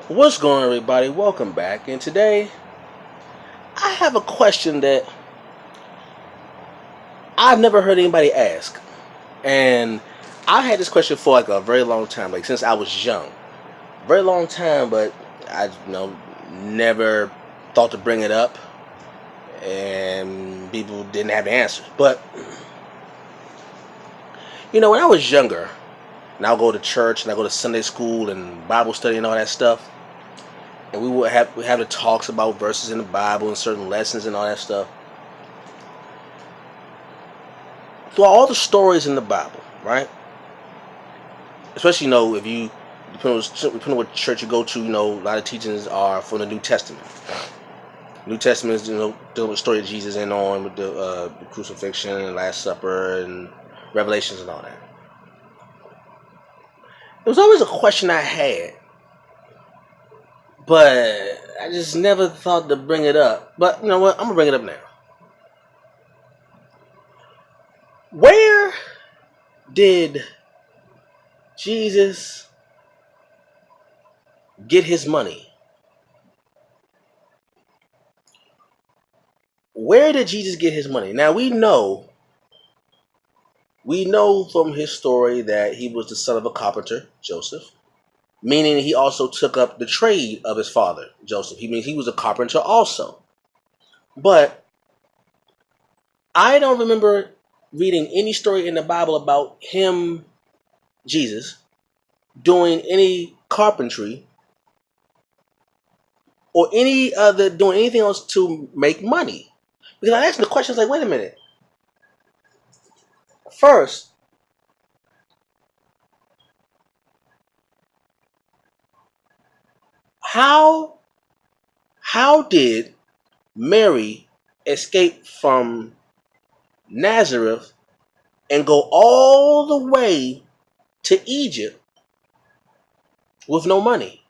What's going on, everybody? Welcome back. And today, I have a question that I've never heard anybody ask. And I've had this question for like a very long time, like since I was young. Very long time, but I never thought to bring it up. And people didn't have the answers. But, when I was younger, and I'll go to church and I go to Sunday school and Bible study and all that stuff. And we have the talks about verses in the Bible and certain lessons and all that stuff. Throughout all the stories in the Bible, right? Especially, if you depending on what church you go to, a lot of teachings are from the New Testament. New Testament is, dealing with the story of Jesus and on with the crucifixion and Last Supper and Revelations and all that. There was always a question I had, but I just never thought to bring it up. But you know what? I'm gonna bring it up now. Where did Jesus get his money? Where did Jesus get his money? Now we know from his story that he was the son of a carpenter, Joseph, meaning he also took up the trade of his father, Joseph. He was a carpenter also. But I don't remember reading any story in the Bible about him, Jesus, doing any carpentry or doing anything else to make money. Because I asked the questions like, wait a minute. First, how did Mary escape from Nazareth and go all the way to Egypt with no money?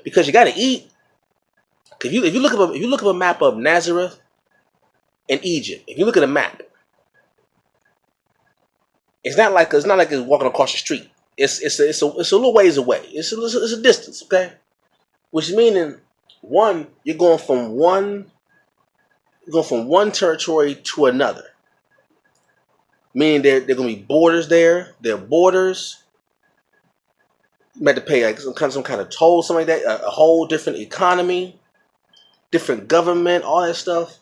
Because you got to eat. If you look up a map of Nazareth and Egypt, if you look at a map, it's not like it's walking across the street. It's a little ways away. It's a distance, okay? Which meaning you're going from one territory to another. Meaning there are going to be borders there. There are borders. You have to pay like some kind of toll, something like that. A whole different economy, different government, all that stuff.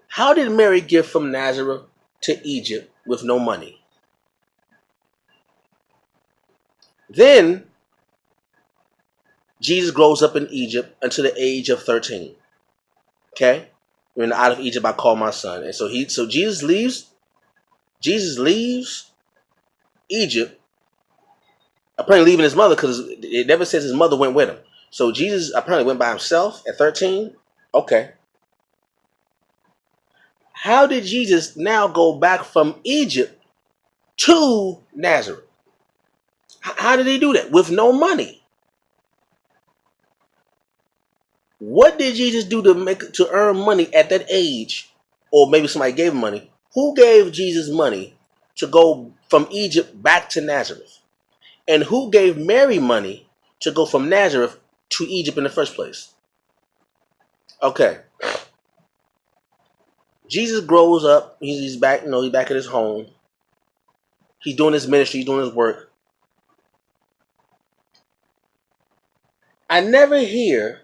How did Mary get from Nazareth to Egypt with no money? Then Jesus grows up in Egypt until the age of 13. Okay? When out of Egypt I call my son. And so Jesus leaves Egypt, apparently leaving his mother, because it never says his mother went with him. So Jesus apparently went by himself at 13. Okay. How did Jesus now go back from Egypt to Nazareth? How did he do that? With no money. What did Jesus do to earn money at that age? Or maybe somebody gave him money. Who gave Jesus money to go from Egypt back to Nazareth? And who gave Mary money to go from Nazareth to Egypt in the first place? Okay. Jesus grows up. He's back. He's back at his home. He's doing his ministry. He's doing his work. I never hear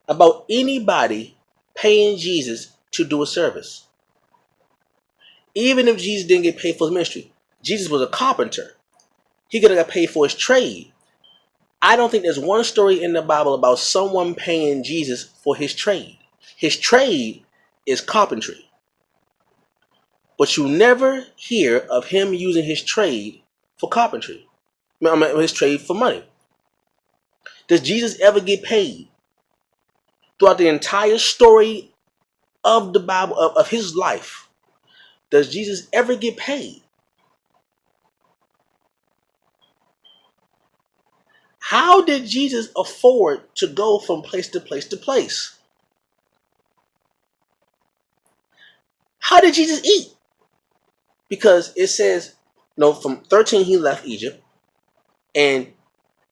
about anybody paying Jesus to do a service. Even if Jesus didn't get paid for his ministry. Jesus was a carpenter. He could have got paid for his trade. I don't think there's one story in the Bible about someone paying Jesus for his trade. His trade is carpentry. But you never hear of him using his trade for carpentry. His trade for money. Does Jesus ever get paid? Throughout the entire story of the Bible, of his life, does Jesus ever get paid? How did Jesus afford to go from place to place to place? How did Jesus eat? Because it says, from 13 he left Egypt, and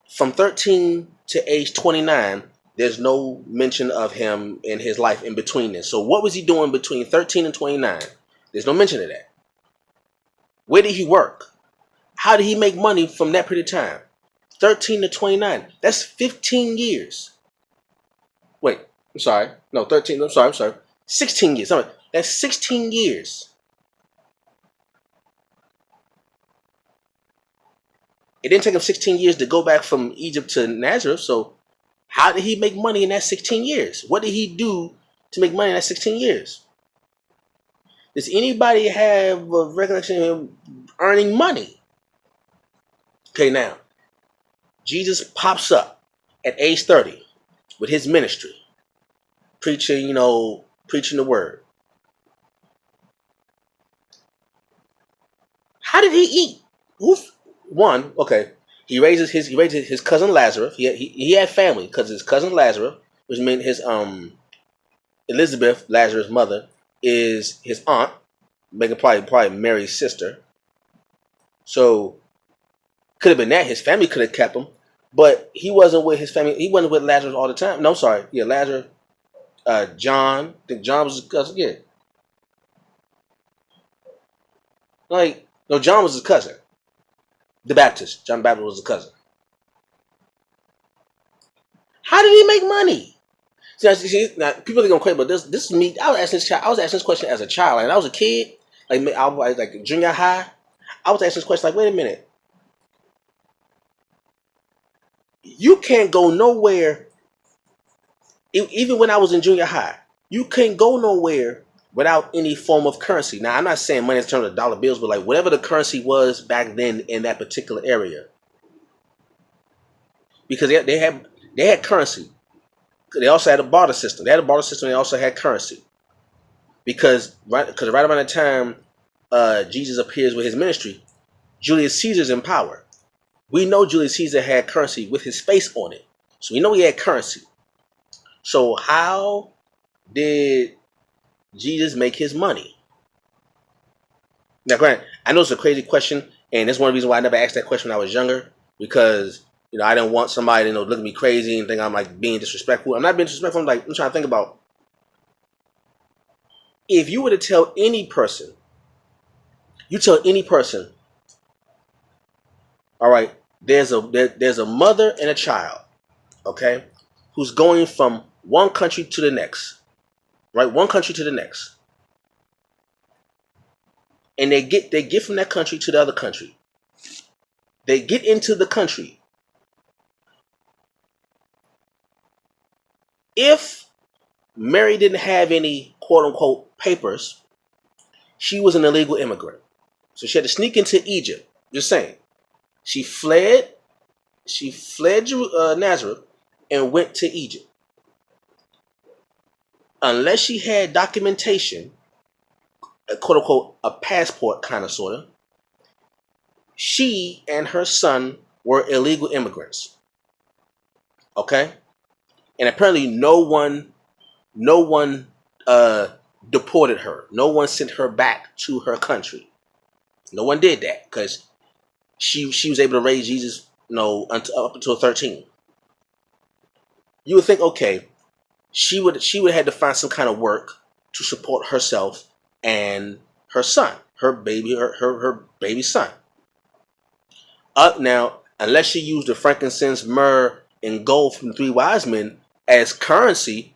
From 13 to age 29, there's no mention of him in his life in between this. So what was he doing between 13 and 29? There's no mention of that. Where did he work? How did he make money from that period of time? 13 to 29. That's 15 years. Wait, I'm sorry. No, 13. I'm sorry. 16 years. Sorry. That's 16 years. It didn't take him 16 years to go back from Egypt to Nazareth. So how did he make money in that 16 years? What did he do to make money in that 16 years? Does anybody have a recollection of him earning money? Okay, now, Jesus pops up at age 30 with his ministry, preaching the word. How did he eat? He raises his cousin Lazarus. He had family because his cousin Lazarus, which meant his Elizabeth, Lazarus' mother, is his aunt, making probably Mary's sister. So could have been that his family could have kept him, but he wasn't with his family. He wasn't with Lazarus all the time. No, sorry, yeah, Lazarus, John. I think John was his cousin. Yeah, John was his cousin. The Baptist, John the Baptist was his cousin. How did he make money? Now people are gonna quit, but this is me. I was asking this question as a child, and I was a kid, I was like junior high. I was asking this question like, wait a minute, you can't go nowhere. Even when I was in junior high, you can't go nowhere without any form of currency. Now, I'm not saying money in terms of dollar bills, but like whatever the currency was back then in that particular area, because they had currency. They also had a barter system. They had a barter system. They also had currency, because right around the time Jesus appears with his ministry, Julius Caesar's in power. We know Julius Caesar had currency with his face on it, so we know he had currency. So how did Jesus make his money? Now, granted, I know it's a crazy question, and that's one of the reasons why I never asked that question when I was younger, because I didn't want somebody to look at me crazy and think I'm like being disrespectful. I'm not being disrespectful. I'm trying to think about, if you were to tell any person, all right, there's a mother and a child, okay, who's going from one country to the next, right? One country to the next. And they get from that country to the other country. They get into the country. If Mary didn't have any quote unquote papers, she was an illegal immigrant. So she had to sneak into Egypt. Just saying. She fled Nazareth and went to Egypt. Unless she had documentation, quote unquote, a passport kind of sort of, she and her son were illegal immigrants. Okay? And apparently no one deported her. No one sent her back to her country. No one did that because she was able to raise Jesus, up until 13. You would think, okay, she would have had to find some kind of work to support herself and her son, her baby son. Now, unless she used the frankincense, myrrh, and gold from the 3 wise men as currency,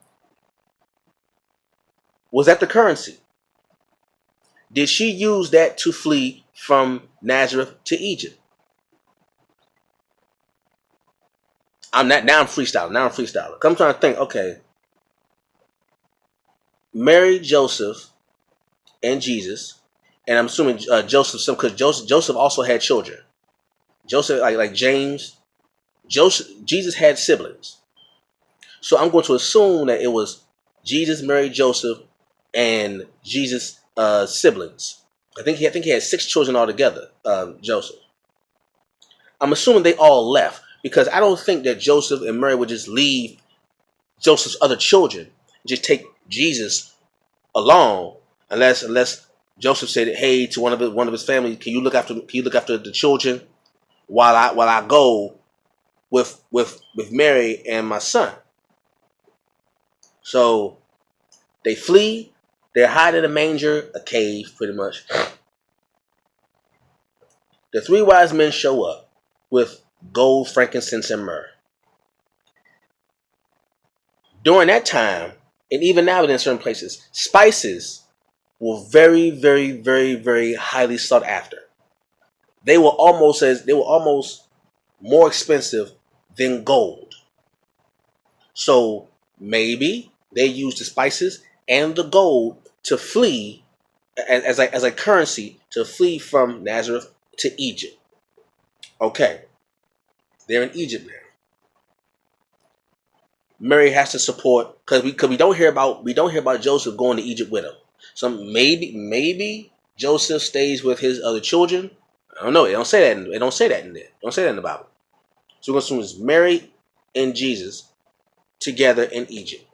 was that the currency? Did she use that to flee from Nazareth to Egypt? Now I'm freestyling. I'm trying to think, okay. Mary, Joseph, and Jesus, and I'm assuming Joseph, because Joseph also had children. Joseph, like James, Jesus had siblings. So I'm going to assume that it was Jesus, Mary, Joseph, and Jesus' siblings. I think he had 6 children altogether. Joseph. I'm assuming they all left, because I don't think that Joseph and Mary would just leave Joseph's other children, just take Jesus along, unless Joseph said, "Hey," to one of his family, "Can you look after the children while I go with Mary and my son. So they flee. They're hiding in a manger, a cave, pretty much. The three wise men show up with gold, frankincense, and myrrh. During that time, and even now in certain places, spices were very, very, very, very highly sought after. They were almost more expensive than gold. So maybe they used the spices and the gold to flee as a currency to flee from Nazareth to Egypt. Okay, they're in Egypt now. Mary has to support because we don't hear about Joseph going to Egypt with him. So maybe Joseph stays with his other children. I don't know. They don't say that. They don't say that in there. They don't say that in the Bible. So we're going to assume it's Mary and Jesus together in Egypt.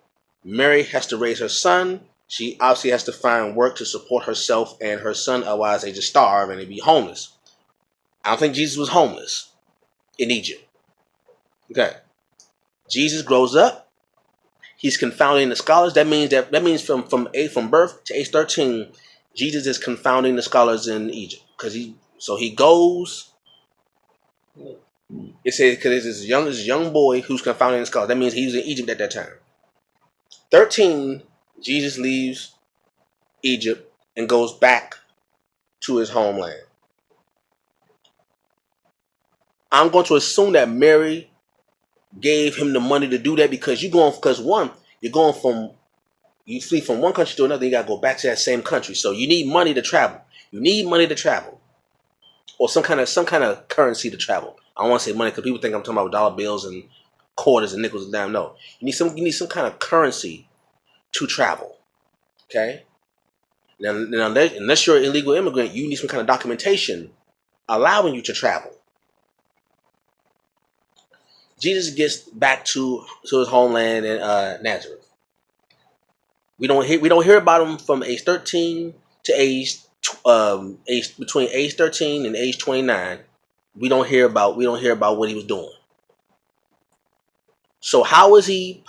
Mary has to raise her son. She obviously has to find work to support herself and her son, otherwise they just starve and they'd be homeless. I don't think Jesus was homeless in Egypt. Okay. Jesus grows up. He's confounding the scholars. That means from birth to age 13, Jesus is confounding the scholars in Egypt because he goes. It says because it's this young boy who's confounding the scholars. That means he was in Egypt at that time. 13, Jesus leaves Egypt and goes back to his homeland. I'm going to assume that Mary gave him the money to do that because you flee from one country to another, you gotta go back to that same country. So you need money to travel. Or some kind of currency to travel. I don't want to say money because people think I'm talking about dollar bills and quarters and nickels and dime. No, you need some kind of currency to travel. Okay. Now unless you're an illegal immigrant, you need some kind of documentation allowing you to travel. Jesus gets back to his homeland in Nazareth. We don't hear about him from age 13 to between age 13 and age 29. We don't hear about what he was doing. So how is he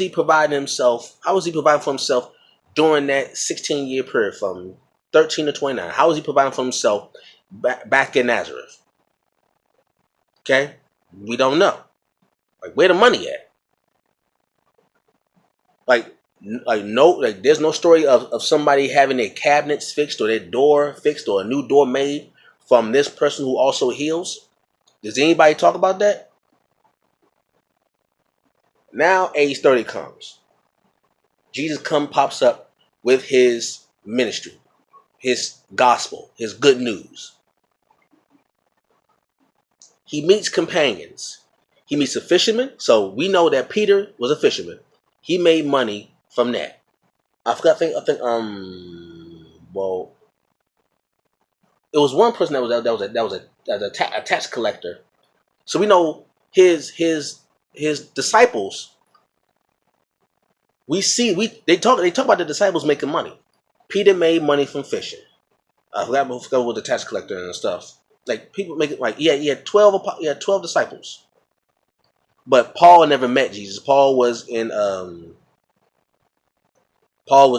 providing himself? How is he providing for himself during that 16-year period from 13 to 29? How is he providing for himself back in Nazareth? Okay. We don't know. Like, where the money at? There's no story of somebody having their cabinets fixed or their door fixed or a new door made from this person who also heals. Does anybody talk about that? Now age 30 comes. Jesus pops up with his ministry, his gospel, his good news. He meets companions. He meets a fisherman. So we know that Peter was a fisherman. He made money from that. I think well, it was one person that was a tax collector. So we know his disciples. They talk about the disciples making money. Peter made money from fishing. I forgot with the tax collector and stuff. Like people make it like he had 12 disciples. But Paul never met Jesus. Paul was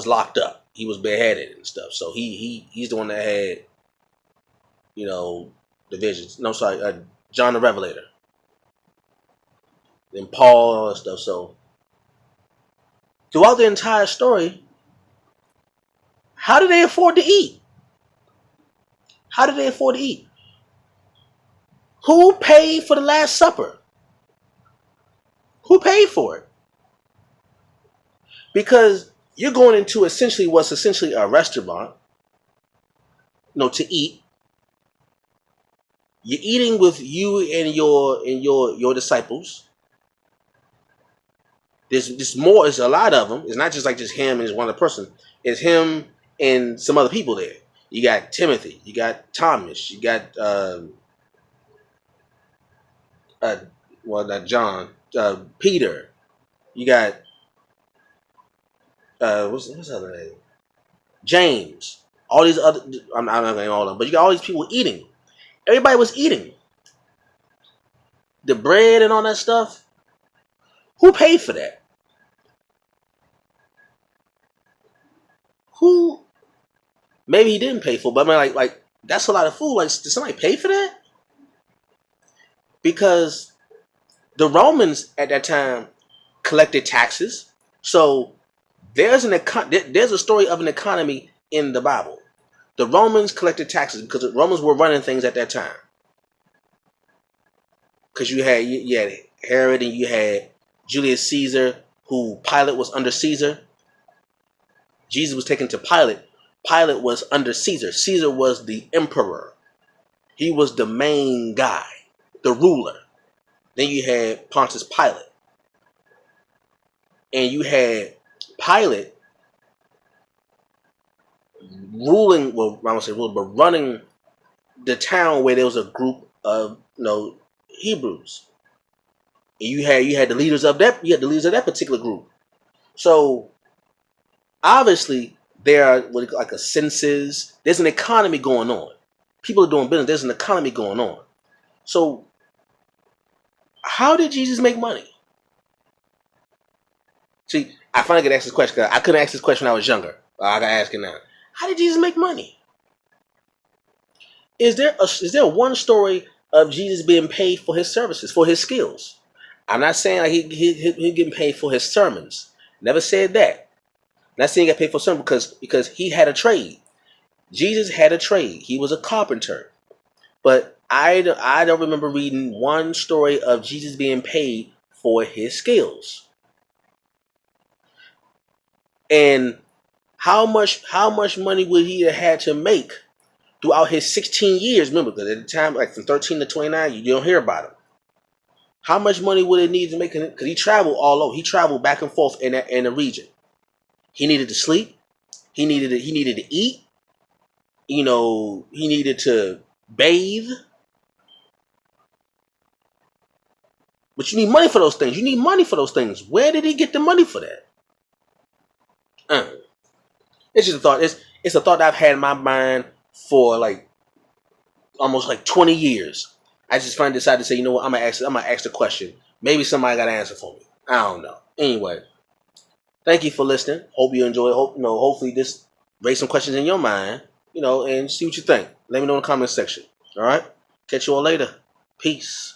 locked up. He was beheaded and stuff. So he's the one that had, the visions. No, sorry, John the Revelator. Then Paul and all that stuff. So throughout the entire story, how did they afford to eat? How did they afford to eat? Who paid for the Last Supper? Who paid for it? Because you're going into what's essentially a restaurant, to eat. You're eating with you and your disciples. There's more. It's a lot of them. It's not just him and just one other person. It's him and some other people there. You got Timothy. You got Thomas. You got not John. Peter. You got what's his other name? James. All these other. I'm not going to all of them, but you got all these people eating. Everybody was eating. the bread and all that stuff, who paid for that? Who? Maybe he didn't pay for it, but I mean, like that's a lot of food. Like, did somebody pay for that? Because the Romans at that time collected taxes. So there's a story of an economy in the Bible. The Romans collected taxes because the Romans were running things at that time. Because you had Herod and you had Julius Caesar, who Pilate was under Caesar. Jesus was taken to Pilate. Pilate was under Caesar. Caesar was the emperor. He was the main guy, the ruler. Then you had Pontius Pilate. And you had Pilate ruling, well, I won't say ruling, but running the town where there was a group of, Hebrews. And you had the leaders of that, particular group. So obviously there are like a census. There's an economy going on. People are doing business. There's an economy going on. So how did Jesus make money? See, I finally get asked this question because I couldn't ask this question when I was younger. I got to ask it now. How did Jesus make money? Is there one story of Jesus being paid for his services, for his skills? I'm not saying like he getting paid for his sermons. Never said that. Not saying he got paid for sermons because he had a trade. Jesus had a trade. He was a carpenter. But I don't remember reading one story of Jesus being paid for his skills. And how much money would he have had to make throughout his 16 years? Remember, because at the time, like from 13 to 29, you don't hear about him. How much money would it need to make? Because he traveled all over. He traveled back and forth in the region. He needed to sleep. He needed to eat. He needed to bathe. But you need money for those things. Where did he get the money for that? It's just a thought. It's a thought that I've had in my mind for like almost like 20 years. I just finally decided to say, you know what, I'm gonna ask the question. Maybe somebody got an answer for me. I don't know. Anyway, thank you for listening. Hope you enjoyed. Hopefully this raised some questions in your mind. And see what you think. Let me know in the comment section. All right. Catch you all later. Peace.